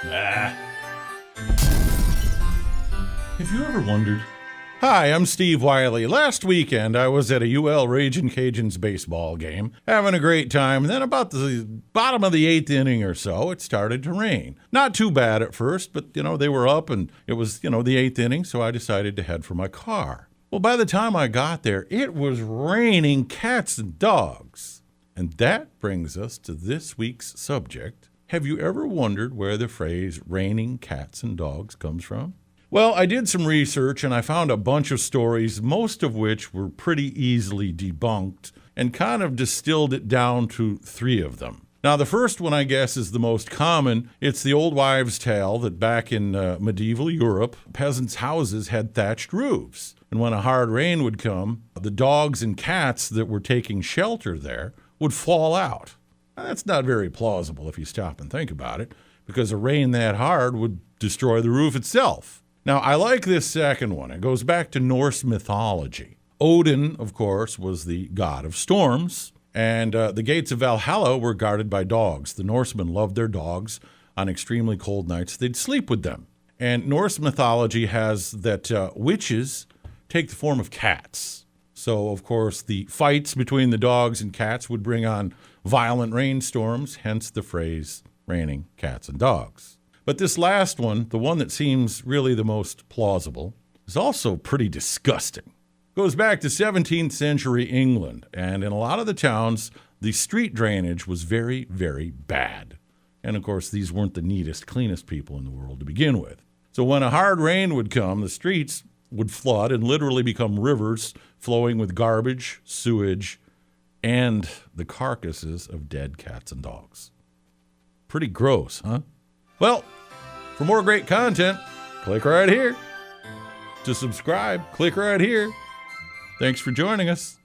Have you ever wondered? Hi, I'm Steve Wiley. Last weekend, I was at a UL Ragin' Cajuns baseball game, having a great time. And then about the bottom of the eighth inning or so, it started to rain. Not too bad at first, but, they were up and it was, the eighth inning, so I decided to head for my car. Well, by the time I got there, it was raining cats and dogs. And that brings us to this week's subject. Have you ever wondered where the phrase raining cats and dogs comes from? Well, I did some research and I found a bunch of stories, most of which were pretty easily debunked, and kind of distilled it down to 3 of them. Now, the first one, I guess, is the most common. It's the old wives' tale that back in medieval Europe, peasants' houses had thatched roofs. And when a hard rain would come, the dogs and cats that were taking shelter there would fall out. Now, that's not very plausible if you stop and think about it, because a rain that hard would destroy the roof itself. Now, I like this second one. It goes back to Norse mythology. Odin, of course, was the god of storms, and the gates of Valhalla were guarded by dogs. The Norsemen loved their dogs. On extremely cold nights, they'd sleep with them. And Norse mythology has that witches take the form of cats. So, of course, the fights between the dogs and cats would bring on violent rainstorms, hence the phrase raining cats and dogs. But this last one, the one that seems really the most plausible, is also pretty disgusting. Goes back to 17th century England, and in a lot of the towns, the street drainage was very, very bad. And of course, these weren't the neatest, cleanest people in the world to begin with. So when a hard rain would come, the streets would flood and literally become rivers flowing with garbage, sewage, and the carcasses of dead cats and dogs. Pretty gross, huh? Well, for more great content, click right here. To subscribe, click right here. Thanks for joining us.